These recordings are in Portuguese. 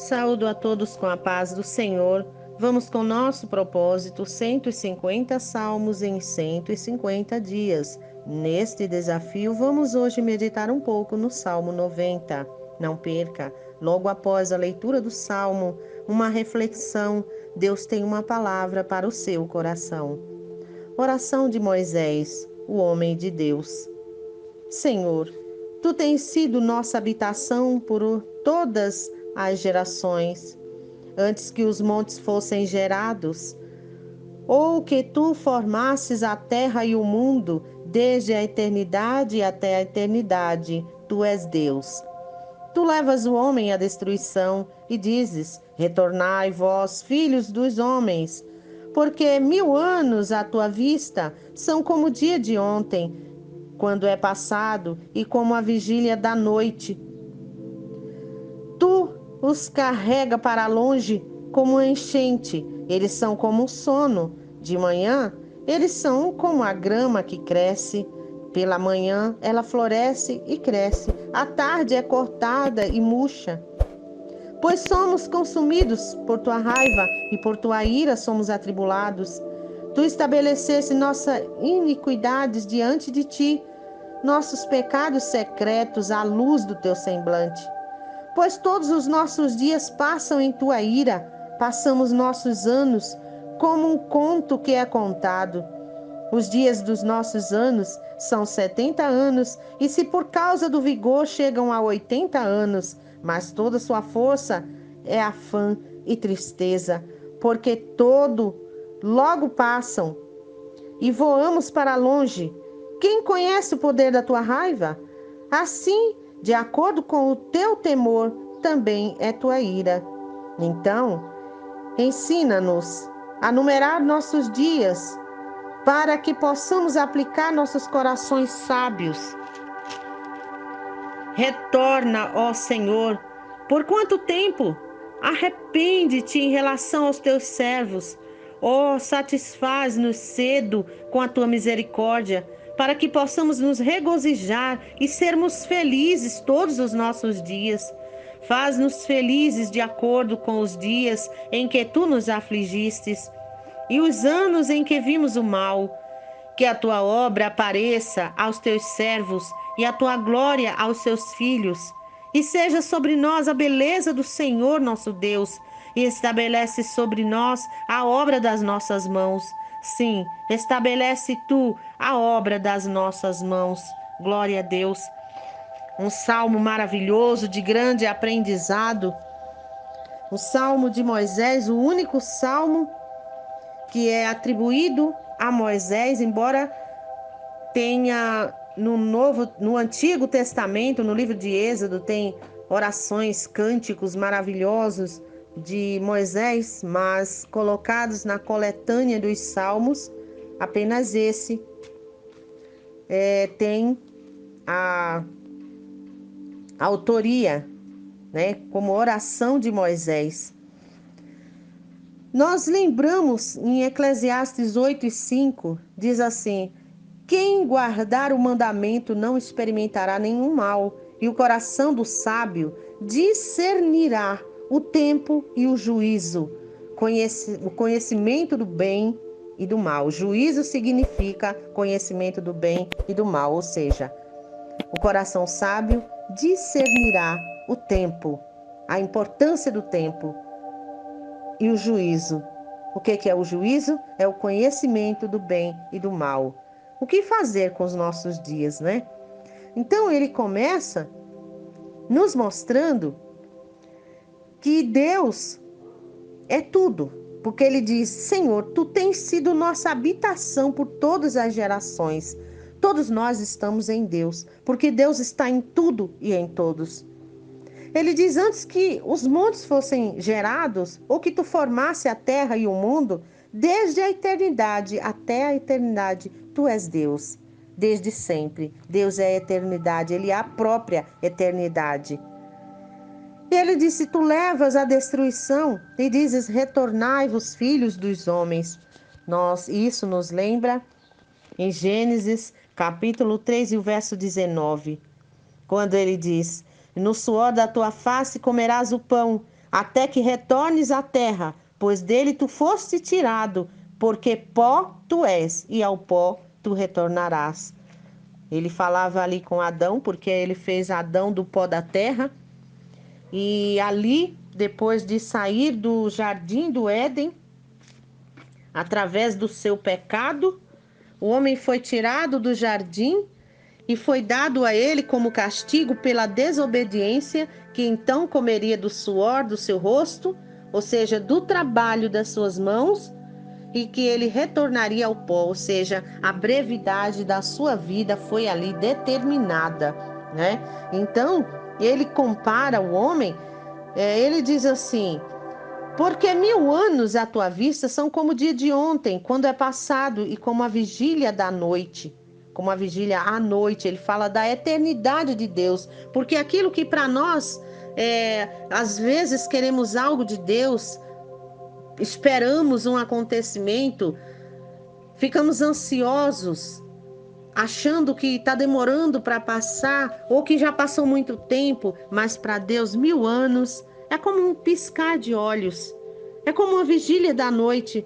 Saúdo a todos com a paz do Senhor. Vamos com nosso propósito 150 salmos em 150 dias. Neste desafio, vamos hoje meditar um pouco no Salmo 90. Não perca, logo após a leitura do Salmo, uma reflexão. Deus tem uma palavra para o seu coração. Oração de Moisés, o homem de Deus. Senhor, Tu tens sido nossa habitação por todas as gerações, antes que os montes fossem gerados, ou que Tu formasses a terra e o mundo, desde a eternidade até a eternidade, Tu és Deus. Tu levas o homem à destruição e dizes: retornai vós, filhos dos homens, porque 1000 anos à tua vista são como o dia de ontem, quando é passado, e como a vigília da noite. Tu os carrega para longe como enchente, eles são como um sono. De manhã, eles são como a grama que cresce. Pela manhã, ela floresce e cresce. À tarde é cortada e murcha. Pois somos consumidos por tua raiva e por tua ira somos atribulados. Tu estabeleceste nossas iniquidades diante de ti, nossos pecados secretos à luz do teu semblante. Pois todos os nossos dias passam em tua ira, passamos nossos anos como um conto que é contado. Os dias dos nossos anos são 70 anos, e se por causa do vigor chegam a 80 anos, mas toda sua força é afã e tristeza, porque todo logo passam e voamos para longe. Quem conhece o poder da tua raiva? Assim, de acordo com o teu temor, também é tua ira. Então, ensina-nos a numerar nossos dias, para que possamos aplicar nossos corações sábios. Retorna, ó Senhor, por quanto tempo? Arrepende-te em relação aos teus servos. Ó, satisfaz-nos cedo com a tua misericórdia, para que possamos nos regozijar e sermos felizes todos os nossos dias. Faz-nos felizes de acordo com os dias em que tu nos afligistes e os anos em que vimos o mal. Que a tua obra apareça aos teus servos e a tua glória aos seus filhos. E seja sobre nós a beleza do Senhor nosso Deus, e estabelece sobre nós a obra das nossas mãos. Sim, estabelece tu a obra das nossas mãos. Glória a Deus. Um salmo maravilhoso, de grande aprendizado. O Salmo de Moisés, o único salmo que é atribuído a Moisés, embora tenha no Antigo Testamento, no livro de Êxodo, tem orações, cânticos maravilhosos de Moisés, mas colocados na coletânea dos Salmos, apenas esse tem a autoria, né, como oração de Moisés. Nós lembramos em Eclesiastes 8:5, diz assim: quem guardar o mandamento não experimentará nenhum mal, e o coração do sábio discernirá o tempo e o juízo, o conhecimento do bem e do mal. Juízo significa conhecimento do bem e do mal, ou seja, o coração sábio discernirá o tempo, a importância do tempo e o juízo. O que é o juízo? É o conhecimento do bem e do mal. O que fazer com os nossos dias, né? Então ele começa nos mostrando que Deus é tudo, porque ele diz: Senhor, tu tens sido nossa habitação por todas as gerações. Todos nós estamos em Deus, porque Deus está em tudo e em todos. Ele diz: antes que os montes fossem gerados, ou que tu formasse a terra e o mundo, desde a eternidade até a eternidade, tu és Deus. Desde sempre. Deus é a eternidade, Ele é a própria eternidade. E ele disse: tu levas a destruição e dizes: retornai-vos, filhos dos homens. Isso nos lembra em Gênesis, capítulo 3 e o verso 19. Quando ele diz: no suor da tua face comerás o pão, até que retornes à terra, pois dele tu foste tirado, porque pó tu és, e ao pó tu retornarás. Ele falava ali com Adão, porque ele fez Adão do pó da terra, e ali, depois de sair do jardim do Éden, através do seu pecado, o homem foi tirado do jardim e foi dado a ele como castigo pela desobediência, que então comeria do suor do seu rosto, ou seja, do trabalho das suas mãos, e que ele retornaria ao pó, ou seja, a brevidade da sua vida foi ali determinada, né? Então, ele compara o homem, ele diz assim: porque 1000 anos à tua vista são como o dia de ontem, quando é passado, e como a vigília da noite. Como a vigília à noite, ele fala da eternidade de Deus. Porque aquilo que para nós, às vezes queremos algo de Deus, esperamos um acontecimento, ficamos ansiosos, achando que está demorando para passar, ou que já passou muito tempo, mas para Deus 1000 anos é como um piscar de olhos, é como uma vigília da noite.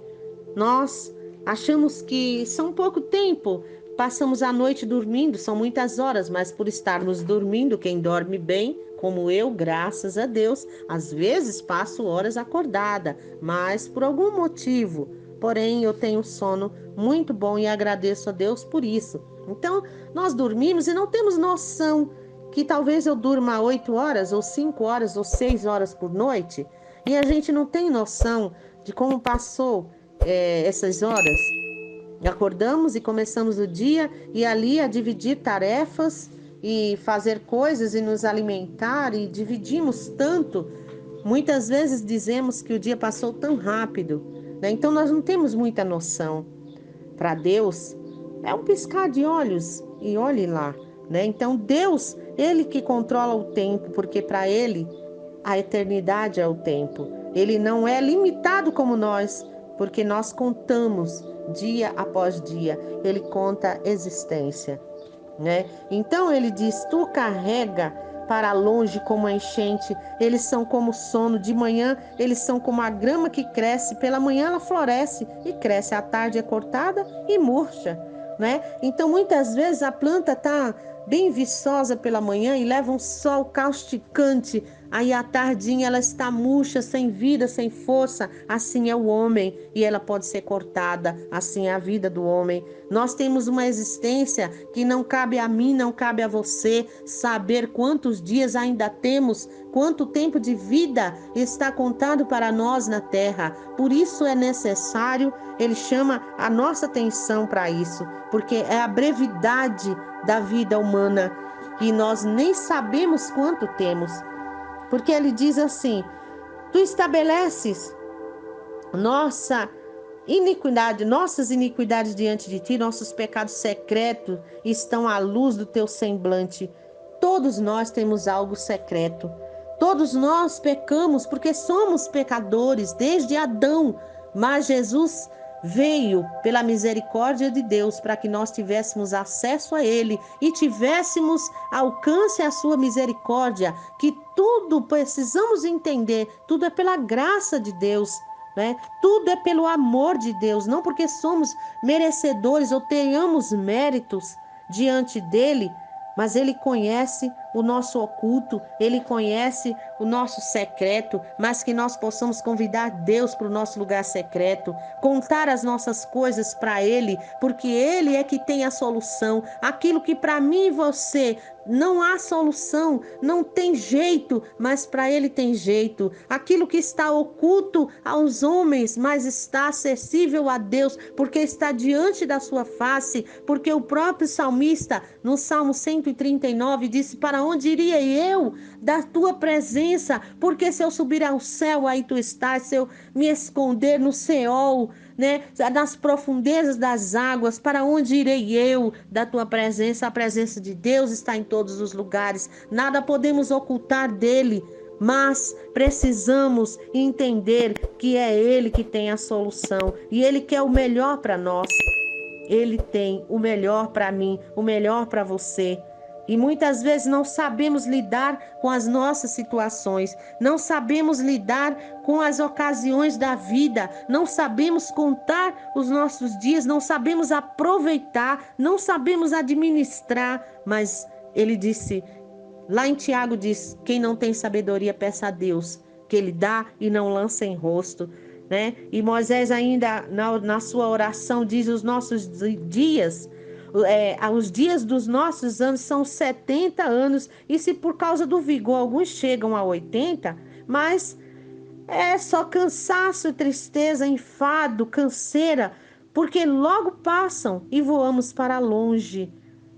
Nós achamos que são pouco tempo, passamos a noite dormindo, são muitas horas, mas por estarmos dormindo, quem dorme bem, como eu, graças a Deus, às vezes passo horas acordada, mas por algum motivo, porém eu tenho sono muito bom e agradeço a Deus por isso. Então, nós dormimos e não temos noção que talvez eu durma 8 horas, ou 5 horas, ou 6 horas por noite, e a gente não tem noção de como passou essas horas. Acordamos e começamos o dia e ali a dividir tarefas e fazer coisas e nos alimentar, e dividimos tanto. Muitas vezes dizemos que o dia passou tão rápido, né? Então nós não temos muita noção. Para Deus é um piscar de olhos e olhe lá, né? Então Deus, ele que controla o tempo, porque para ele a eternidade é o tempo. Ele não é limitado como nós, porque nós contamos dia após dia. Ele conta existência, né? Então ele diz: tu carrega para longe como a enchente, eles são como sono, de manhã eles são como a grama que cresce, pela manhã ela floresce e cresce, à tarde é cortada e murcha, né? Então muitas vezes a planta está bem viçosa pela manhã e leva um sol causticante, aí à tardinha ela está murcha, sem vida, sem força. Assim é o homem, e ela pode ser cortada. Assim é a vida do homem. Nós temos uma existência que não cabe a mim, não cabe a você saber quantos dias ainda temos, quanto tempo de vida está contado para nós na terra. Por isso é necessário, ele chama a nossa atenção para isso, porque é a brevidade da vida humana e nós nem sabemos quanto temos. Porque ele diz assim: tu estabeleces nossas iniquidades diante de ti, nossos pecados secretos estão à luz do teu semblante. Todos nós temos algo secreto. Todos nós pecamos porque somos pecadores desde Adão, mas Jesus veio pela misericórdia de Deus para que nós tivéssemos acesso a Ele e tivéssemos alcance à sua misericórdia, que tudo precisamos entender, tudo é pela graça de Deus, né? Tudo é pelo amor de Deus, não porque somos merecedores ou tenhamos méritos diante dele, mas ele conhece o nosso oculto, ele conhece o nosso secreto, mas que nós possamos convidar Deus para o nosso lugar secreto, contar as nossas coisas para ele, porque ele é que tem a solução. Aquilo que para mim e você não há solução, não tem jeito, mas para ele tem jeito. Aquilo que está oculto aos homens, mas está acessível a Deus, porque está diante da sua face, porque o próprio salmista, no Salmo 139, disse: para onde iria eu da tua presença? Porque se eu subir ao céu, aí tu estás. Se eu me esconder no Seol, né, nas profundezas das águas, para onde irei eu da tua presença? A presença de Deus está em todos os lugares, nada podemos ocultar dele, mas precisamos entender que é ele que tem a solução e ele quer o melhor para nós. Ele tem o melhor para mim, o melhor para você. E muitas vezes não sabemos lidar com as nossas situações, não sabemos lidar com as ocasiões da vida, não sabemos contar os nossos dias, não sabemos aproveitar, não sabemos administrar. Mas ele disse, lá em Tiago diz, quem não tem sabedoria peça a Deus, que ele dá e não lança em rosto. Né? E Moisés ainda na sua oração diz os nossos dias, os dias dos nossos anos são 70 anos, e se por causa do vigor alguns chegam a 80, mas é só cansaço, tristeza, enfado, canseira, porque logo passam e voamos para longe.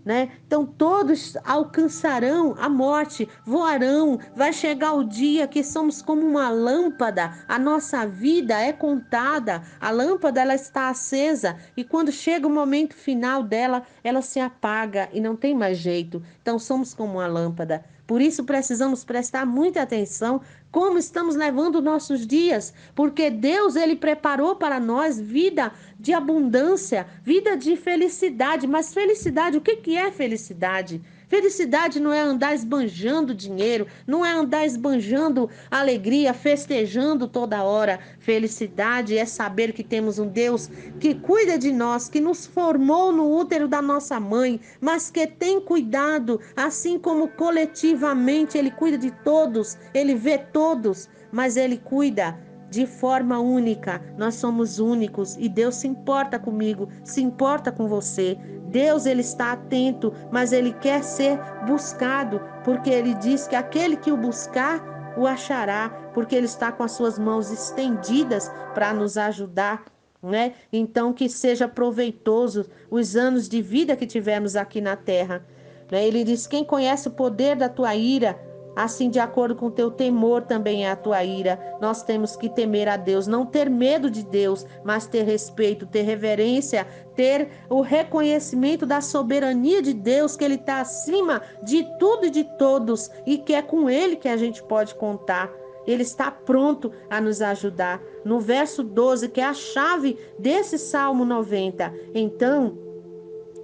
Né? Então todos alcançarão a morte, voarão, vai chegar o dia que somos como uma lâmpada, a nossa vida é contada, a lâmpada ela está acesa e quando chega o momento final dela, ela se apaga e não tem mais jeito. Então somos como uma lâmpada. Por isso precisamos prestar muita atenção como estamos levando nossos dias, porque Deus ele preparou para nós vida de abundância, vida de felicidade. Mas felicidade, o que é felicidade? Felicidade não é andar esbanjando dinheiro, não é andar esbanjando alegria, festejando toda hora. Felicidade é saber que temos um Deus que cuida de nós, que nos formou no útero da nossa mãe, mas que tem cuidado, assim como coletivamente Ele cuida de todos, Ele vê todos, mas Ele cuida de forma única. Nós somos únicos e Deus se importa comigo, se importa com você. Deus ele está atento, mas ele quer ser buscado, porque ele diz que aquele que o buscar o achará, porque ele está com as suas mãos estendidas para nos ajudar, né? Então que seja proveitoso os anos de vida que tivemos aqui na terra, né? Ele diz: quem conhece o poder da tua ira, assim, de acordo com o teu temor, também é a tua ira. Nós temos que temer a Deus, não ter medo de Deus, mas ter respeito, ter reverência, ter o reconhecimento da soberania de Deus, que Ele está acima de tudo e de todos, e que é com Ele que a gente pode contar. Ele está pronto a nos ajudar. No verso 12, que é a chave desse Salmo 90. Então,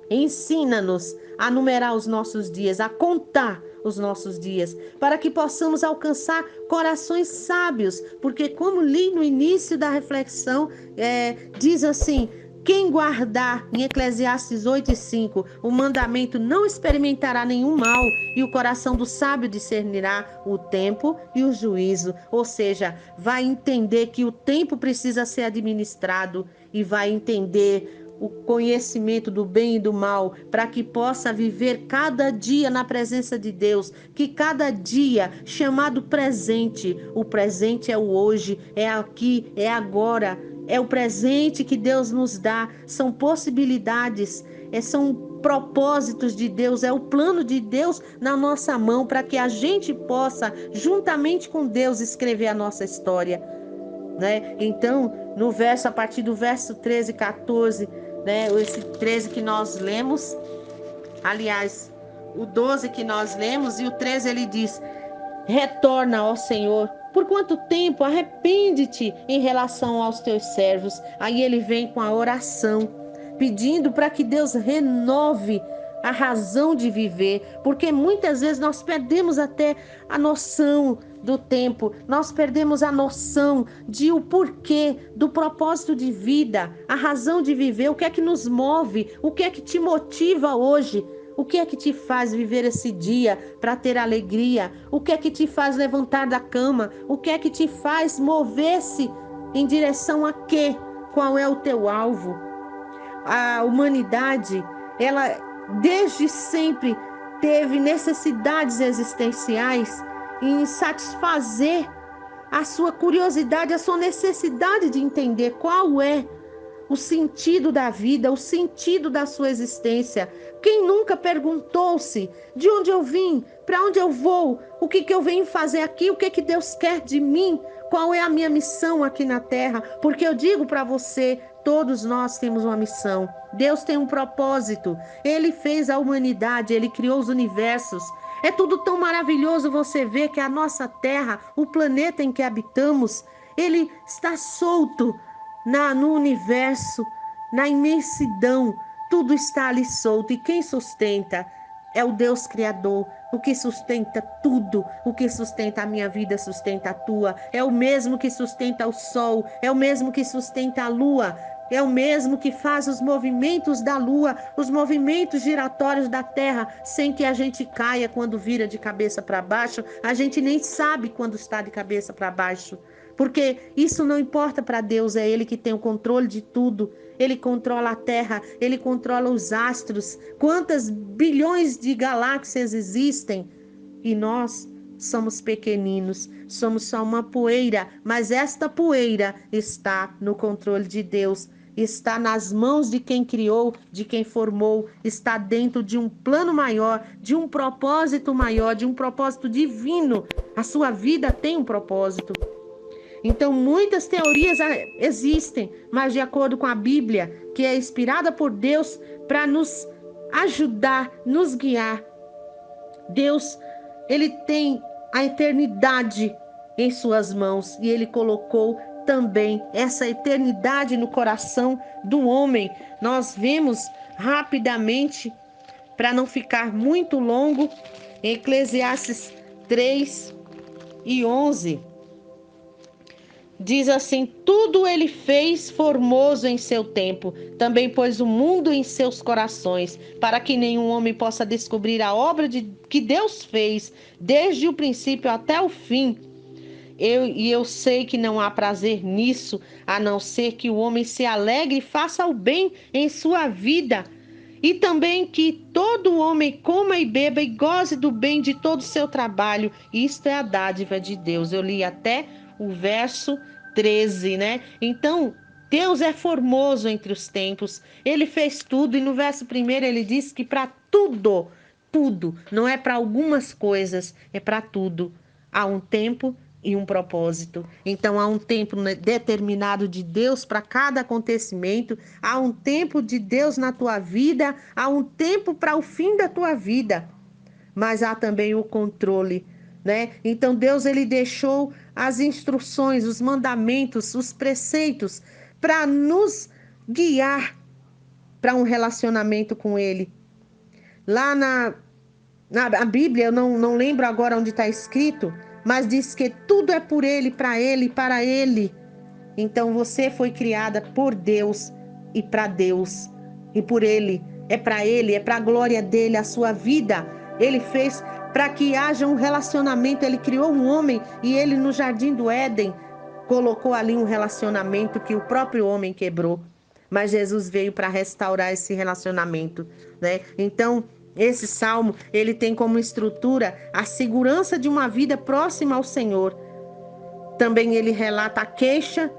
ensina-nos a numerar os nossos dias, a contar os nossos dias, para que possamos alcançar corações sábios, porque como li no início da reflexão, diz assim: quem guardar, em Eclesiastes 8:5, o mandamento não experimentará nenhum mal, e o coração do sábio discernirá o tempo e o juízo. Ou seja, vai entender que o tempo precisa ser administrado e vai entender o conhecimento do bem e do mal, para que possa viver cada dia na presença de Deus, que cada dia chamado presente, o presente é o hoje, é aqui, é agora, é o presente que Deus nos dá, são possibilidades, são propósitos de Deus, é o plano de Deus na nossa mão, para que a gente possa, juntamente com Deus, escrever a nossa história, né? Então, no verso, a partir do verso 13 e 14, né? Esse 13 que nós lemos, aliás, o 12 que nós lemos, e o 13 ele diz: retorna, ó Senhor, por quanto tempo? Arrepende-te em relação aos teus servos. Aí ele vem com a oração, pedindo para que Deus renove a razão de viver, porque muitas vezes nós perdemos até a noção do tempo, nós perdemos a noção de o porquê, do propósito de vida, a razão de viver, o que é que nos move, o que é que te motiva hoje. O que é que te faz viver esse dia para ter alegria? O que é que te faz levantar da cama? O que é que te faz mover-se em direção a quê? Qual é o teu alvo? A humanidade, ela desde sempre teve necessidades existenciais em satisfazer a sua curiosidade, a sua necessidade de entender qual é o sentido da vida, o sentido da sua existência. Quem nunca perguntou-se de onde eu vim, para onde eu vou, o que eu venho fazer aqui, o que Deus quer de mim, qual é a minha missão aqui na terra? Porque eu digo para você, todos nós temos uma missão. Deus tem um propósito. Ele fez a humanidade, ele criou os universos. É tudo tão maravilhoso você ver que a nossa terra, o planeta em que habitamos, ele está solto no universo, na imensidão, tudo está ali solto. E quem sustenta? É o Deus Criador, o que sustenta tudo, o que sustenta a minha vida, sustenta a tua. É o mesmo que sustenta o sol, é o mesmo que sustenta a lua, é o mesmo que faz os movimentos da lua, os movimentos giratórios da terra, sem que a gente caia quando vira de cabeça para baixo. A gente nem sabe quando está de cabeça para baixo. Porque isso não importa para Deus, é Ele que tem o controle de tudo. Ele controla a Terra, Ele controla os astros. Quantas bilhões de galáxias existem? E nós somos pequeninos, somos só uma poeira, mas esta poeira está no controle de Deus. Está nas mãos de quem criou, de quem formou, está dentro de um plano maior, de um propósito maior, de um propósito divino. A sua vida tem um propósito. Então, muitas teorias existem, mas de acordo com a Bíblia, que é inspirada por Deus para nos ajudar, nos guiar. Deus, Ele tem a eternidade em suas mãos e Ele colocou também essa eternidade no coração do homem. Nós vemos rapidamente, para não ficar muito longo, em Eclesiastes 3:11. Diz assim: tudo ele fez formoso em seu tempo, também pôs o mundo em seus corações, para que nenhum homem possa descobrir a obra que Deus fez, desde o princípio até o fim. Eu sei que não há prazer nisso, a não ser que o homem se alegre e faça o bem em sua vida. E também que todo homem coma e beba e goze do bem de todo o seu trabalho. Isto é a dádiva de Deus. Eu li até o verso 13, né? Então, Deus é formoso entre os tempos. Ele fez tudo. E no verso 1 ele diz que para tudo, tudo, não é para algumas coisas, é para tudo. Há um tempo e um propósito. Então, há um tempo determinado de Deus para cada acontecimento, há um tempo de Deus na tua vida, há um tempo para o fim da tua vida, mas há também o controle, né? Então, Deus, ele deixou as instruções, os mandamentos, os preceitos para nos guiar para um relacionamento com Ele. Lá na Bíblia, eu não lembro agora onde está escrito, mas diz que tudo é por Ele, para Ele e para Ele. Então você foi criada por Deus e para Deus. E por Ele, é para Ele, é para a glória dEle, a sua vida. Ele fez para que haja um relacionamento. Ele criou um homem e Ele no Jardim do Éden colocou ali um relacionamento que o próprio homem quebrou. Mas Jesus veio para restaurar esse relacionamento, né? Então, esse salmo, ele tem como estrutura a segurança de uma vida próxima ao Senhor. Também ele relata a queixa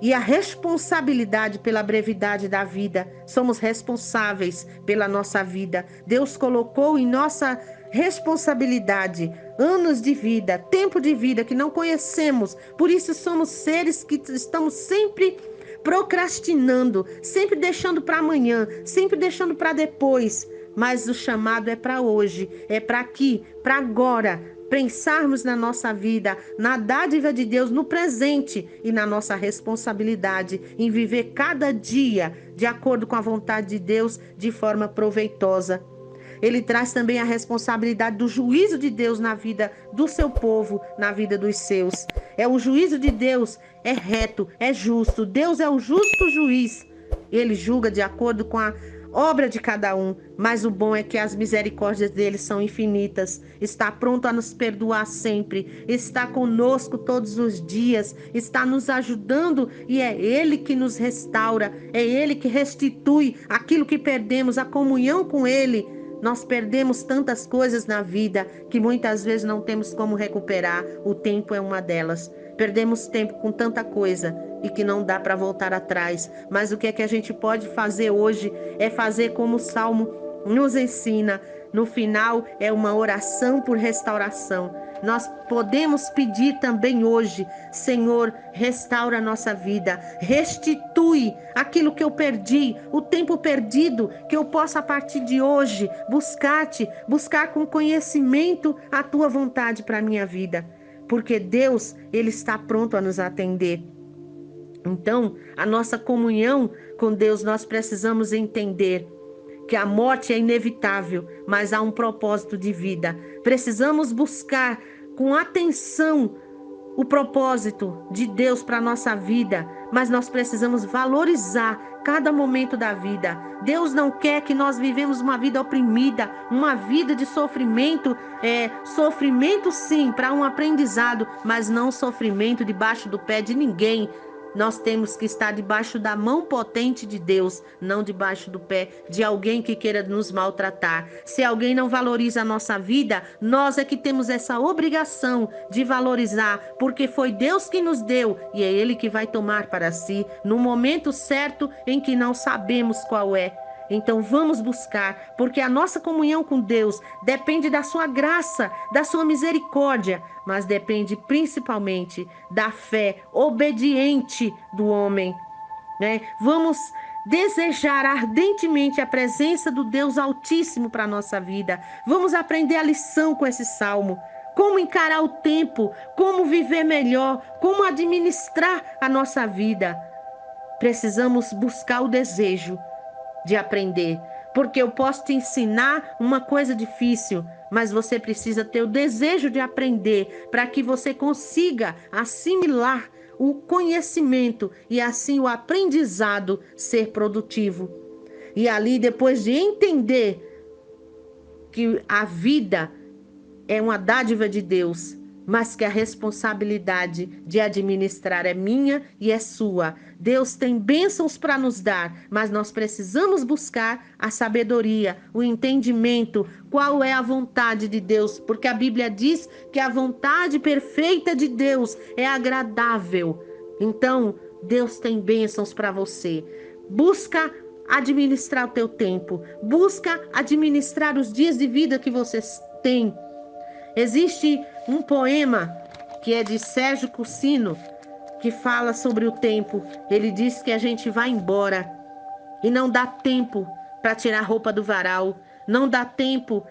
e a responsabilidade pela brevidade da vida. Somos responsáveis pela nossa vida. Deus colocou em nossa responsabilidade anos de vida, tempo de vida que não conhecemos. Por isso somos seres que estamos sempre procrastinando, sempre deixando para amanhã, sempre deixando para depois. Mas o chamado é para hoje, é para aqui, para agora. Pensarmos na nossa vida, na dádiva de Deus, no presente e na nossa responsabilidade em viver cada dia de acordo com a vontade de Deus de forma proveitosa. Ele traz também a responsabilidade do juízo de Deus na vida do seu povo, na vida dos seus. O juízo de Deus é reto, é justo. Deus é o justo juiz. Ele julga de acordo com a obra de cada um, mas o bom é que as misericórdias dele são infinitas. Está pronto a nos perdoar sempre, está conosco todos os dias, está nos ajudando e é ele que nos restaura, é ele que restitui aquilo que perdemos, a comunhão com ele. Nós perdemos tantas coisas na vida que muitas vezes não temos como recuperar. O tempo é uma delas. Perdemos tempo com tanta coisa e que não dá para voltar atrás. Mas o que é que a gente pode fazer hoje é fazer como o Salmo nos ensina. No final é uma oração por restauração. Nós podemos pedir também hoje: Senhor, restaura a nossa vida, restitui aquilo que eu perdi, o tempo perdido, que eu possa a partir de hoje buscar-te, buscar com conhecimento a tua vontade para a minha vida. Porque Deus, ele está pronto a nos atender. Então, a nossa comunhão com Deus, nós precisamos entender que a morte é inevitável, mas há um propósito de vida. Precisamos buscar com atenção o propósito de Deus para a nossa vida, mas nós precisamos valorizar cada momento da vida. Deus não quer que nós vivemos uma vida oprimida, uma vida de sofrimento, sofrimento sim, para um aprendizado, mas não sofrimento debaixo do pé de ninguém. Nós temos que estar debaixo da mão potente de Deus, não debaixo do pé de alguém que queira nos maltratar. Se alguém não valoriza a nossa vida, nós é que temos essa obrigação de valorizar, porque foi Deus que nos deu e é Ele que vai tomar para si no momento certo em que não sabemos qual é. Então vamos buscar, porque a nossa comunhão com Deus depende da sua graça, da sua misericórdia, mas depende principalmente da fé obediente do homem, né? Vamos desejar ardentemente a presença do Deus Altíssimo para a nossa vida. Vamos aprender a lição com esse salmo. Como encarar o tempo, como viver melhor, como administrar a nossa vida. Precisamos buscar o desejo de aprender, porque eu posso te ensinar uma coisa difícil, mas você precisa ter o desejo de aprender para que você consiga assimilar o conhecimento e assim o aprendizado ser produtivo. E ali, depois de entender que a vida é uma dádiva de Deus, mas que a responsabilidade de administrar é minha e é sua. Deus tem bênçãos para nos dar, mas nós precisamos buscar a sabedoria, o entendimento, qual é a vontade de Deus, porque a Bíblia diz que a vontade perfeita de Deus é agradável. Então, Deus tem bênçãos para você. Busca administrar o teu tempo, busca administrar os dias de vida que você tem. Existe um poema que é de Sérgio Cursino, que fala sobre o tempo. Ele diz que a gente vai embora e não dá tempo para tirar a roupa do varal, não dá tempo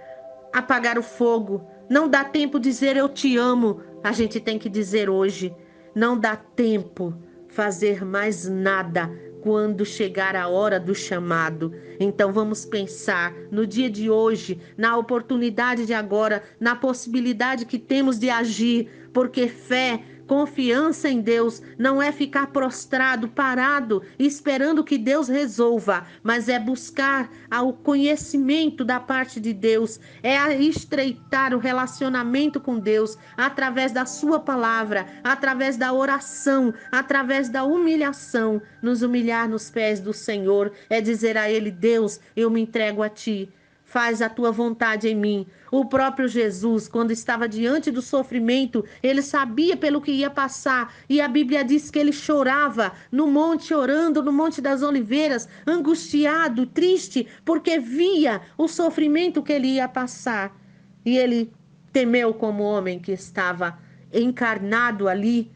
apagar o fogo, não dá tempo dizer eu te amo. A gente tem que dizer hoje, não dá tempo fazer mais nada quando chegar a hora do chamado. Então vamos pensar no dia de hoje, na oportunidade de agora, na possibilidade que temos de agir, porque fé, confiança em Deus não é ficar prostrado, parado, esperando que Deus resolva, mas é buscar o conhecimento da parte de Deus, é estreitar o relacionamento com Deus através da sua palavra, através da oração, através da humilhação, nos humilhar nos pés do Senhor, é dizer a Ele: Deus, eu me entrego a Ti. Faz a tua vontade em mim. O próprio Jesus, quando estava diante do sofrimento, ele sabia pelo que ia passar. E a Bíblia diz que ele chorava no monte, orando no Monte das Oliveiras, angustiado, triste, porque via o sofrimento que ele ia passar. E ele temeu como homem que estava encarnado ali.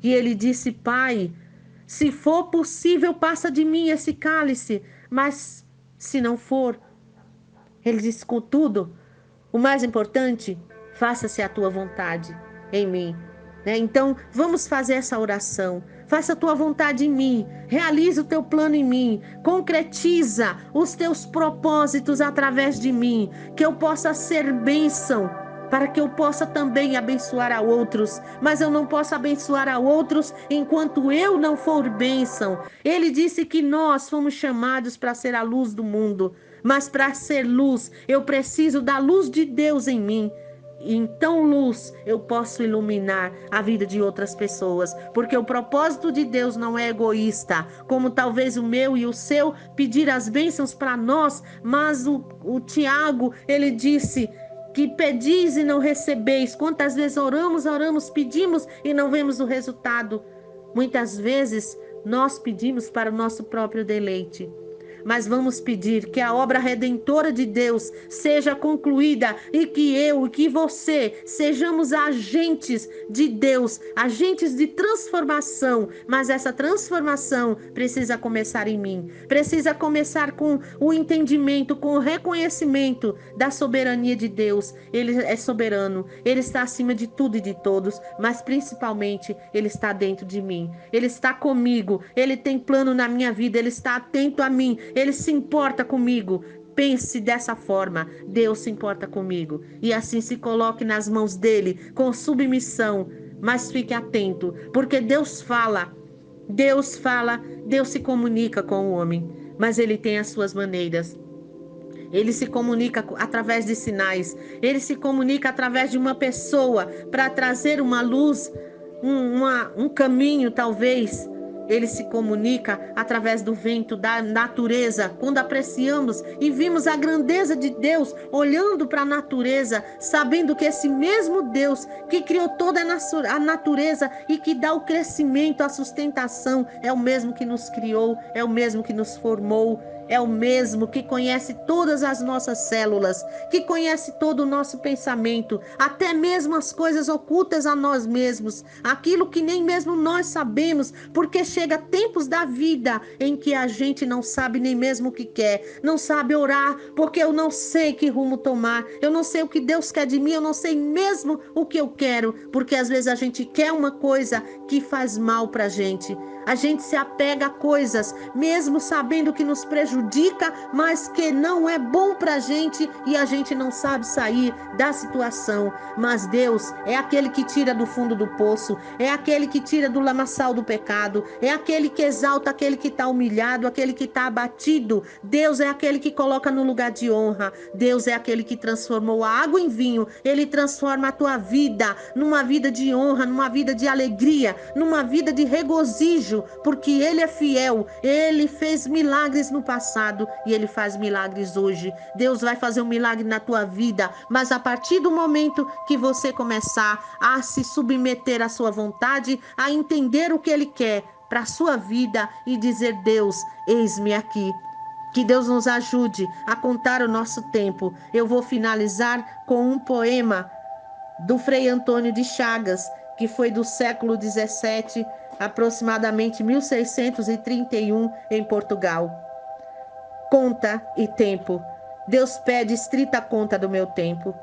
E ele disse: Pai, se for possível, passa de mim esse cálice. Mas se não for, ele disse: contudo, o mais importante, faça-se a tua vontade em mim. Então, vamos fazer essa oração. Faça a tua vontade em mim. Realiza o teu plano em mim. Concretiza os teus propósitos através de mim. Que eu possa ser bênção, para que eu possa também abençoar a outros. Mas eu não posso abençoar a outros enquanto eu não for bênção. Ele disse que nós fomos chamados para ser a luz do mundo. Mas para ser luz, eu preciso da luz de Deus em mim. Então, luz, eu posso iluminar a vida de outras pessoas, porque o propósito de Deus não é egoísta, como talvez o meu e o seu pedir as bênçãos para nós, mas o Tiago, ele disse que pedis e não recebeis. Quantas vezes oramos, pedimos e não vemos o resultado? Muitas vezes nós pedimos para o nosso próprio deleite. Mas vamos pedir que a obra redentora de Deus seja concluída e que eu e que você sejamos agentes de Deus, agentes de transformação. Mas essa transformação precisa começar em mim, precisa começar com o entendimento, com o reconhecimento da soberania de Deus. Ele é soberano, Ele está acima de tudo e de todos, mas principalmente Ele está dentro de mim, Ele está comigo, Ele tem plano na minha vida, Ele está atento a mim, Ele se importa comigo. Pense dessa forma: Deus se importa comigo. E assim se coloque nas mãos dele com submissão. Mas fique atento, porque Deus fala, Deus se comunica com o homem, mas ele tem as suas maneiras. Ele se comunica através de sinais. Ele se comunica através de uma pessoa para trazer uma luz, um caminho, talvez. Ele se comunica através do vento, da natureza. Quando apreciamos e vimos a grandeza de Deus, olhando para a natureza, sabendo que esse mesmo Deus que criou toda a natureza e que dá o crescimento, a sustentação, é o mesmo que nos criou, é o mesmo que nos formou. É o mesmo que conhece todas as nossas células, que conhece todo o nosso pensamento, até mesmo as coisas ocultas a nós mesmos, aquilo que nem mesmo nós sabemos, porque chega tempos da vida em que a gente não sabe nem mesmo o que quer, não sabe orar, porque eu não sei que rumo tomar, eu não sei o que Deus quer de mim, eu não sei mesmo o que eu quero, porque às vezes a gente quer uma coisa que faz mal pra gente. A gente se apega a coisas, mesmo sabendo que nos prejudica, mas que não é bom pra gente e a gente não sabe sair da situação. Mas Deus é aquele que tira do fundo do poço, é aquele que tira do lamaçal do pecado, é aquele que exalta aquele que está humilhado, aquele que está abatido. Deus é aquele que coloca no lugar de honra. Deus é aquele que transformou a água em vinho. Ele transforma a tua vida numa vida de honra, numa vida de alegria, numa vida de regozijo, porque Ele é fiel. Ele fez milagres no passado e Ele faz milagres hoje. Deus vai fazer um milagre na tua vida, mas a partir do momento que você começar a se submeter à sua vontade, a entender o que Ele quer para a sua vida e dizer: Deus, eis-me aqui. Que Deus nos ajude a contar o nosso tempo. Eu vou finalizar com um poema do Frei Antônio de Chagas, que foi do século 17, aproximadamente 1631, em Portugal. Conta e tempo. Deus pede estrita conta do meu tempo.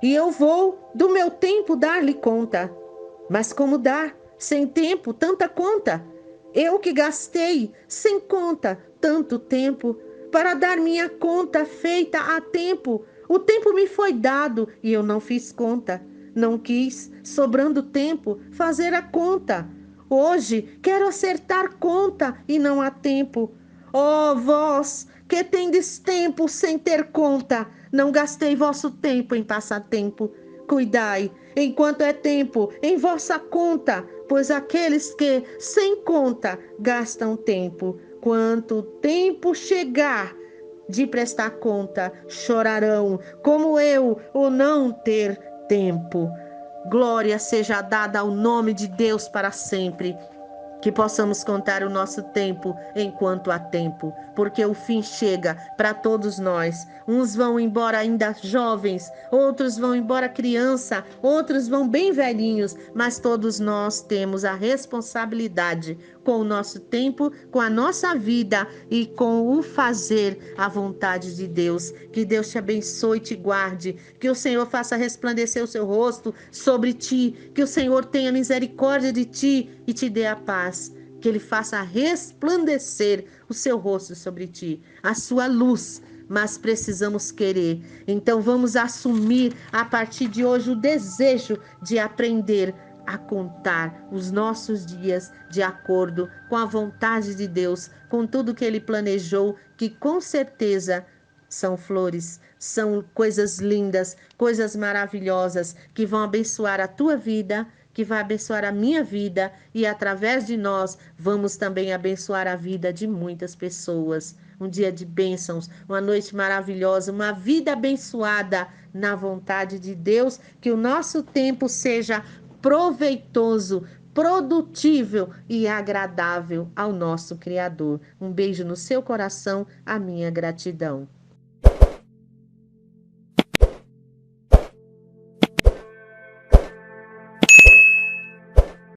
E eu vou do meu tempo dar-lhe conta. Mas como dar, sem tempo, tanta conta? Eu que gastei, sem conta, tanto tempo, para dar minha conta feita a tempo. O tempo me foi dado e eu não fiz conta. Não quis, sobrando tempo, fazer a conta. Hoje quero acertar conta e não há tempo. Ó vós, que tendes tempo sem ter conta, não gastei vosso tempo em passatempo. Cuidai, enquanto é tempo, em vossa conta, pois aqueles que, sem conta, gastam tempo, quanto tempo chegar de prestar conta, chorarão, como eu, o não ter tempo. Glória seja dada ao nome de Deus para sempre. Que possamos contar o nosso tempo enquanto há tempo, porque o fim chega para todos nós. Uns vão embora ainda jovens, outros vão embora criança, outros vão bem velhinhos, mas todos nós temos a responsabilidade com o nosso tempo, com a nossa vida e com o fazer a vontade de Deus. Que Deus te abençoe e te guarde, que o Senhor faça resplandecer o seu rosto sobre ti, que o Senhor tenha misericórdia de ti e te dê a paz, que Ele faça resplandecer o seu rosto sobre ti, a sua luz. Mas precisamos querer. Então vamos assumir a partir de hoje o desejo de aprender a contar os nossos dias de acordo com a vontade de Deus, com tudo que Ele planejou, que com certeza são flores, são coisas lindas, coisas maravilhosas que vão abençoar a tua vida, que vai abençoar a minha vida e através de nós vamos também abençoar a vida de muitas pessoas. Um dia de bênçãos, uma noite maravilhosa, uma vida abençoada na vontade de Deus, que o nosso tempo seja proveitoso, produtível e agradável ao nosso Criador. Um beijo no seu coração, a minha gratidão.